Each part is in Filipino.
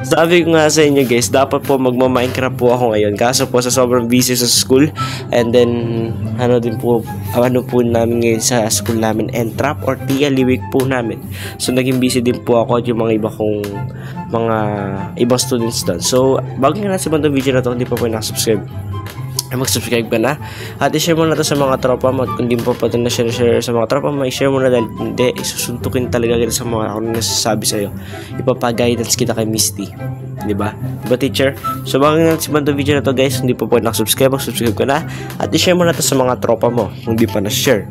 Sabi ko nga sa inyo guys, dapat po magma-Minecraft po ako ngayon. Kaso po sa sobrang busy sa school. And then, ano po namin ngayon sa school namin, Entrap or Tiali week po namin. So, naging busy din po ako at yung mga ibang students doon. So, bago nga sa mga video na to, hindi pa po nakasubscribe, mag-subscribe ka na at i-share mo na to sa mga tropa mo. At kung di mo pa ito na-share sa mga tropa mo, i-share mo na dahil hindi, isusuntukin talaga kita sa mga ako na nasasabi sa'yo. Ipapag-guidance kita kay Misty, diba? Diba teacher? So bago nga sa mga video na to guys, kung di pa po nakasubscribe, mag-subscribe ka na at i-share mo na to sa mga tropa mo kung di pa na-share.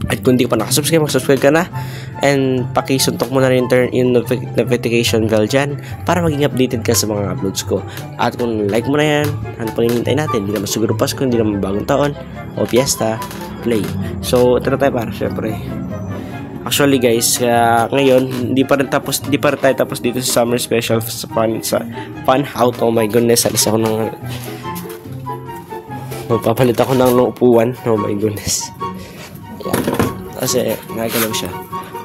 At kung di pa nakasubscribe, mag-subscribe ka na and pakisuntok mo na rin yung notification bell dyan para maging updated ka sa mga uploads ko. At kung like mo na yan, ano pang hinihintay natin? Hindi naman siguro Pasko, hindi naman bagong taon o fiesta, play. So ito na tayo para syempre. Actually guys, ngayon hindi pa rin tayo tapos dito sa summer special sa fun out. Oh my goodness, alis ako ng magpapalit ako ng upuan. Oh my goodness. Kasi nagalaw siya.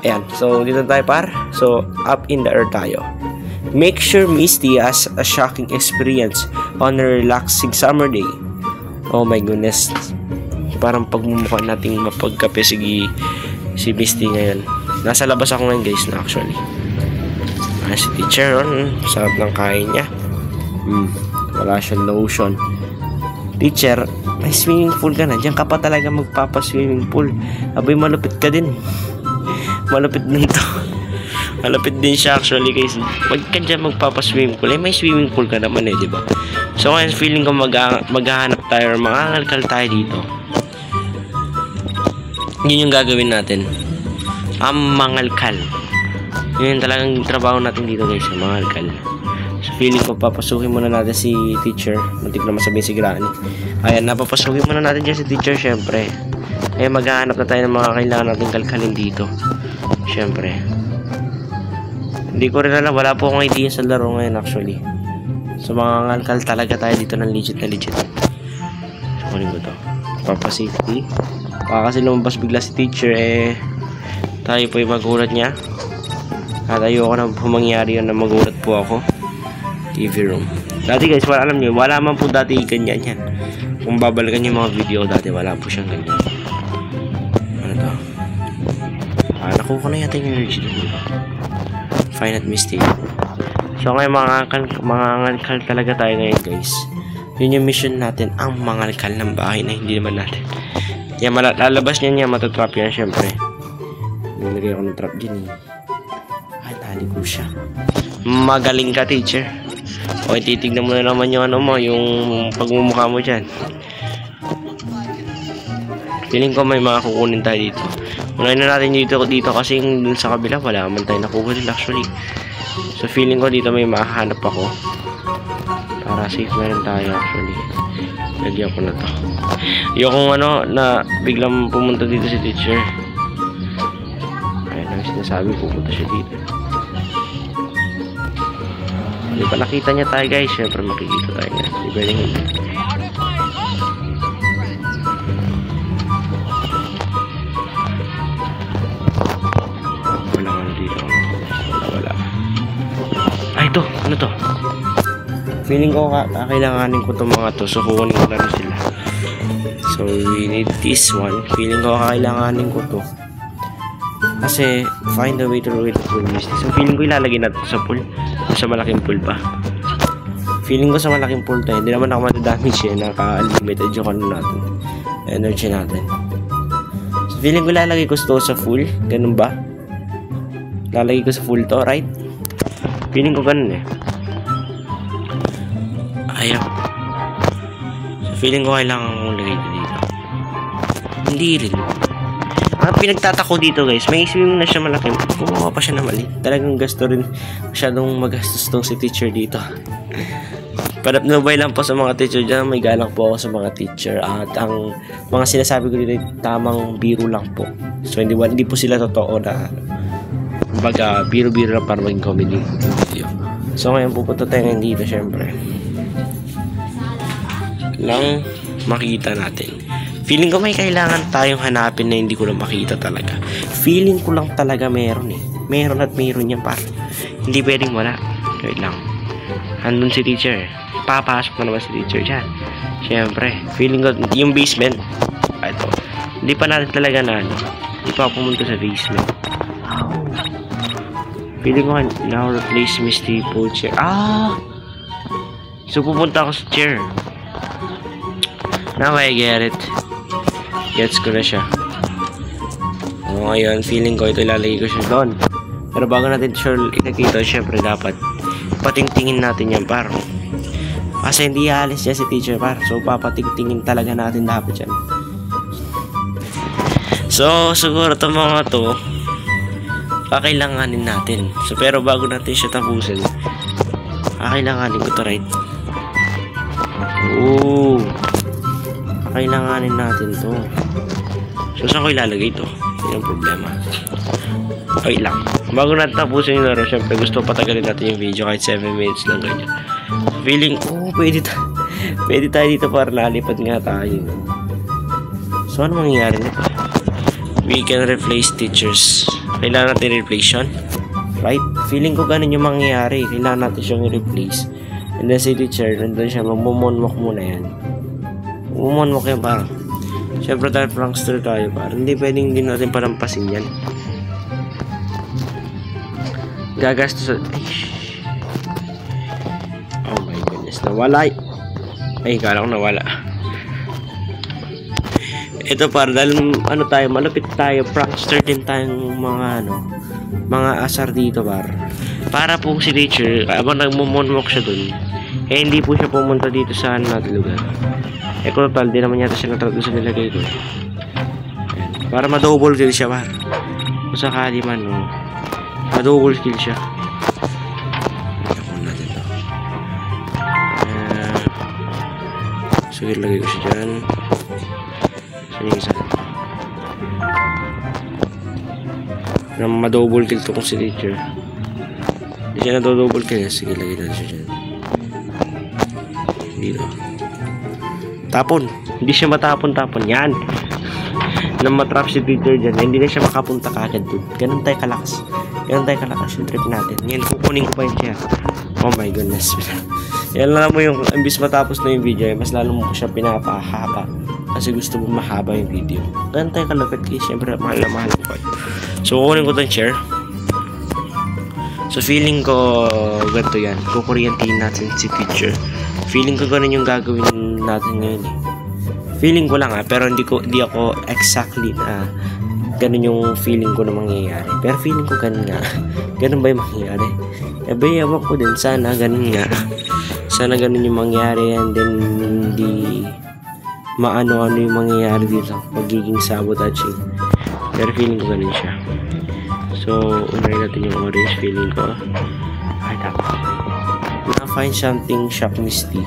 Ayan, so dito tayo par. So up in the air tayo. Make sure Misty has a shocking experience on a relaxing summer day. Oh my goodness, parang pagmumukha nating mapagkape si Misty ngayon. Nasa labas ako ngayon guys na actually. Si teacher sarap ng kain niya. Wala siyang lotion. Teacher, may swimming pool ka na. Diyan ka pa talaga magpapa-swimming pool. Abay, malupit ka din. Malupit din to. Malupit din siya actually guys. Pag ka dyan magpapa-swimming pool, may swimming pool ka naman diba? So ngayon feeling ko maghahanap tayo or mangangalkal tayo dito. Yun yung gagawin natin. Mangalkal. Yun talagang trabaho natin dito guys, mangalkal. So feeling ko papasukin muna natin si teacher. Muntik na masabihin si Granny. Ayan, napapasukin muna natin dyan si teacher syempre. Ayan, maghahanap na tayo ng mga kailangan natin kalkalin dito. Syempre. Hindi ko rin alam, wala po akong idea sa laro ngayon actually. So mga ngalkal talaga tayo dito ng legit na legit. So kunin ko to. Papa safety. Baka kasi lumabas bigla si teacher tayo po yung magulat niya. At ayoko na mangyari yun na magulat po ako. TV room. Dati guys, alam nyo, wala man po dati ganyan yan. Kung babalikan yung mga video dati, wala po siyang ganyan. Ano to? Nakuha ko na yata yung energy dito. Fine at Misty. So ngayon mangangalkal talaga tayo ngayon guys. Yun yung mission natin, ang mangalkal ng bahay na hindi naman natin. Yan, lalabas niya matatrap yan syempre. Nilagay ako ng trap dyan Ay, tali ko siya. Magaling ka teacher. Okay, titignan mo na naman yung yung pagmumukha mo dyan. Feeling ko may mga kukunin tayo dito. Unahin na natin dito kasi dun sa kabila wala naman tayo nakukunin actually. So feeling ko dito may makahanap ako. Para safe na rin tayo actually. Lagyan ko na to. Yung na biglang pumunta dito si teacher. Ayun ang sinasabi, pupunta siya dito. Di ba nakita niya tayo guys? Siyempre makikita tayo niya. Di ba hindi? Wala nga dito. Wala. Ay ito! Ano to? Feeling ko kailanganin ko itong mga to. So kukunin ko na sila. So we need this one. Feeling ko kailanganin ko to. Kasi find a way to ruin the pool. So feeling ko ilalagay natin sa pool. Sa malaking pool pa. Feeling ko sa malaking pool tayo. Hindi naman ako matadamage naka-unlimited yung natin. Energy natin. So feeling ko ilalagay ko to sa full. Ganun ba? Lalagay ko sa full to, right? Feeling ko ganun Ayaw. So feeling ko kailangan kong lagay ko dito. Hindi rin. Ang pinagtatako dito guys, may swimming na siya malaki. Kumuha pa siya na mali. Talagang gasto rin. Masyadong magastos tong si teacher dito. Panapnubay lang po sa mga teacher dyan. May galak po ako sa mga teacher. At ang mga sinasabi ko dito tamang biro lang po. So hindi po sila totoo na baga biro-biro lang para maging comedy video. So ngayon pupunta tayo ngayon dito syempre. Lang makita natin. Feeling ko may kailangan tayong hanapin na hindi ko lang makita talaga. Feeling ko lang talaga meron Meron at meron yan par. Hindi pwedeng wala. Wait lang. andun si teacher. Papasok na naman si teacher dyan. Siyempre, feeling ko, yung basement, ito, hindi pa natin talaga na, hindi pa pumunta sa basement. Feeling ko, now replace Misty Pool chair. So, pupunta ako sa chair. Now I get it. Gets ko na siya. Ngayon, feeling ko ito ilalagay ko siya doon. Pero bago natin sure ilagay ito, syempre dapat patingtingin natin yan, par. Kasi hindi aalis siya si teacher, par. So, papatingtingin talaga natin dapat yan. So, siguro itong mga to, kakailanganin natin. So, pero bago natin siya tapusin, kakailanganin ko to, right? Kakailanganin natin to. So, saan ko ilalagay ito? Yan ang problema. Okay lang. Bago natin tapusin yung laro, syempre gusto patagalin natin yung video kahit 7 minutes lang ganyan. Feeling ko, pwede tayo dito para lalipad nga tayo. So, ano mangyayari nito? We can replace teachers. Kailangan natin replace yun. Right? Feeling ko ganun yung mangyayari. Kailangan natin siyang i-replace. And then si teacher, nandun siya, magmumonwalk muna yan. Magmumonwalk yan parang. Siyempre tayo prankster tayo parang. Hindi pwedeng din natin palampasin yan. Gagastos sa... Oh my goodness. Nawala. Ay, kala ko nawala. Ito para dahil ano tayo, malapit tayo, prankster din tayong mga asar dito para po si teacher, habang nagmumonwalk siya dun, hindi po siya pumunta dito sa natin lugar. Total, di naman yata siya natrato sa nilagay ko. Para ma-double kill siya, kung sakali man, ma-double kill siya. Natin to. Sige, lagay ko siya dyan. Yung isa na ma-double kill to kung si teacher. Hindi siya na-double kill. Sige, lagay natin siya dyan. Dito. Tapon. Hindi siya matapon-tapon. Yan. Nang matrap si teacher dyan, hindi na siya makapunta kagad dun. Ganun tayo kalakas. Ganun tayo kalakas yung trip natin. Yan, kukunin ko pa yun siya. Oh my goodness. Yan lang mo yung, imbis matapos na yung video, mas lalo mo siya pinapahaba. Kasi gusto mo mahaba yung video. Ganun tayo kalapit kayo. Siyempre, mahal na mahal ko. So, kukunin ko itong chair. So, feeling ko ganito yan. Kukuryentiin natin si teacher. Feeling ko ganun yung gagawin natin ngayon eh. Feeling ko lang pero hindi ako exactly na ganun yung feeling ko na mangyayari. Pero feeling ko ganun nga. Ganun ba yung mangyayari? Ewan ko din. Sana ganun nga. Sana ganun yung mangyayari and then hindi maano-ano yung mangyayari dito. Magiging sabotaging. Pero feeling ko ganun siya. So, unahin natin yung orange. Feeling ko ay dapat na-find something shock misty.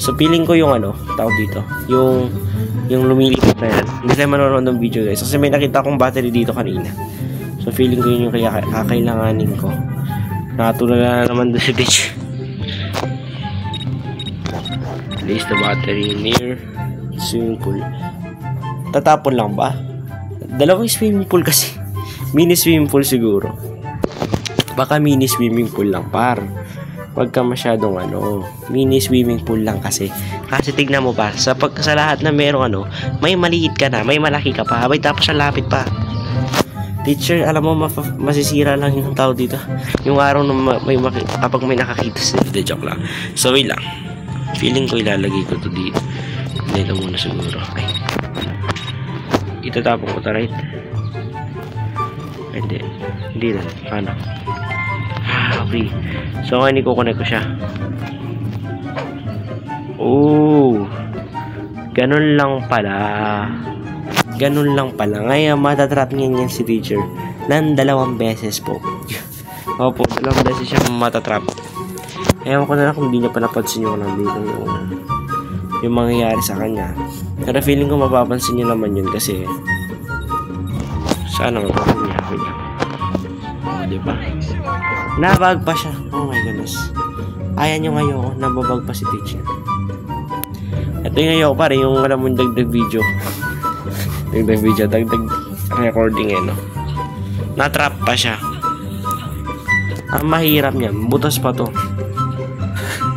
So, feeling ko yung tawag dito. Yung lumilipit na yan. Hindi tayo manonood ng video guys. Kasi may nakita akong battery dito kanina. So, feeling ko yun yung kaya kakailanganin ko. Nakatulala na naman doon si bitch. Place the battery near swimming pool. Tatapon lang ba? Dalawang swimming pool kasi. Mini swimming pool siguro. Baka mini swimming pool lang wag ka masyadong mini swimming pool lang kasi tignan mo pa sa lahat na merong may maliit ka na, may malaki ka pa, abay tapos sa lapit pa. Teacher, alam mo masisira lang yung tao dito. Yung araw na kapag may nakakita sa joke lang. So wait lang. Feeling ko ilalagay ko to dito. Dito muna siguro. Ay. Itatapon ko to, right? Hindi na. Paano? Okay. So, ngayon i-connect ko siya. Ganun lang pala. Ngayon, matatrap niyan si teacher ng 2 beses po. Opo, 2 beses siya matatrap. Ewan ko na lang kung hindi niya pa napansin yung nandito yung mangyayari sa kanya. Pero feeling ko mapapansin niya naman yun kasi sana mapapansin niya. Diba? Nabag pa siya. Oh my goodness. Ayan yung ayoko. Nababag pa si teacher. Ito yung ayoko pare. Yung alam mo dagdag video. Dagdag recording Natrap pa siya. Ang mahirap niya. Butas pa to.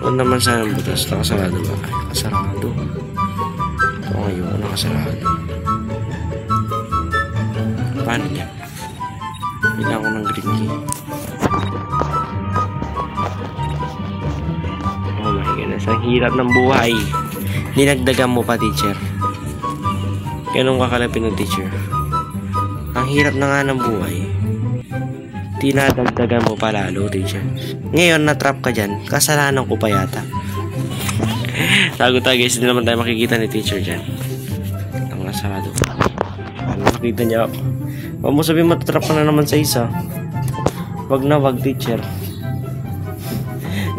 Ano naman sana ang butas? Nakasarado ba? Ay, nakasarado. Ito ngayon, nakasarado. Paano niya? Kailangan ko ng green key. Oh my goodness, ang hirap ng buhay. Dinagdagan mo pa, teacher. Ganun kakalapin ng teacher. Ang hirap na nga ng buhay. Tinadagdagan mo pa lalo, teacher. Ngayon, na-trap ka dyan. Kasalanan ko pa yata. Tago tayo guys, hindi naman tayo makikita ni teacher dyan. Ang nasarado. Ano makita niya ako? Huwag mo sabihin matatrap ka na naman sa isa. Wag na wag, teacher.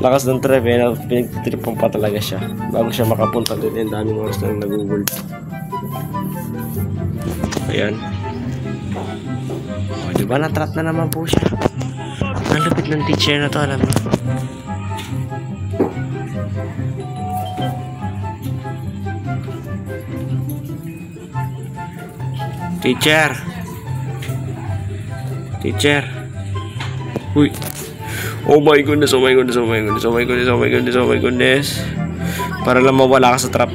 Lakas ng trip eh. Pinagtripan pa talaga siya. Bago siya makapunta doon. Ang daming oras na nag-google. Ayan. O, diba na-trap na naman po siya. Ang lupit ng teacher na to, alam mo. Teacher. Teacher. Uy. Oh my goodness, oh my goodness, oh my goodness, oh my goodness, oh my goodness, oh my goodness. Para lang mawala ka sa trap.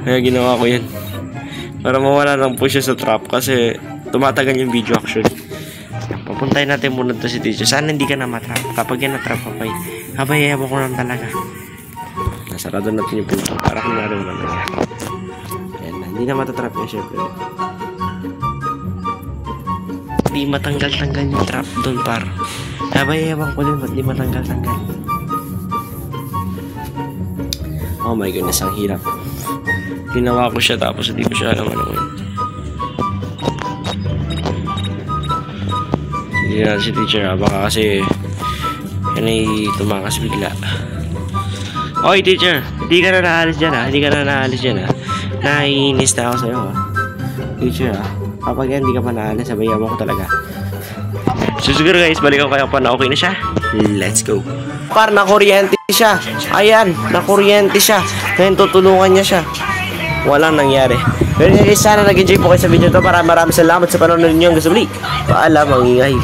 Kaya ginawa ko yan. Para mawala lang po siya sa trap kasi tumatagal yung video actually. Papuntahin natin muna to si teacher. Sana hindi ka na matrap. Kapag yan na-trap ka pa eh. Habayayabang ko lang talaga. Nasarado natin yung pinto. Para kung naroon lang yan. Ayan na. Hindi na matatrap yan syempre. Di matanggal-tanggal yung trap doon par. Habayayabang ko din. Ba't di matanggal-tanggal? Oh my goodness. Ang hirap. Ginawa ko siya tapos hindi ko siya alam ano yun. Hindi na si teacher ha. Baka kasi yan ay tumakas bigla. Oy teacher, hindi ka na naalis dyan ha. Hindi ka na naalis dyan ha. Naiinis na ako sa'yo ha. Teacher ha. Kapag yan hindi ka pa naalis, sabayaman ko talaga. So siguro guys, balikan ko kayo pa na okay na siya. Let's go. Par, nakuryente siya. Ayan, nakuryente siya. Ngayon tutulungan niya siya. Walang nangyari. Pero guys, sana nag-enjoy po kayo sa video ito. Maraming salamat sa panonood niyo. Gusto muli. Paalam, ang ingay.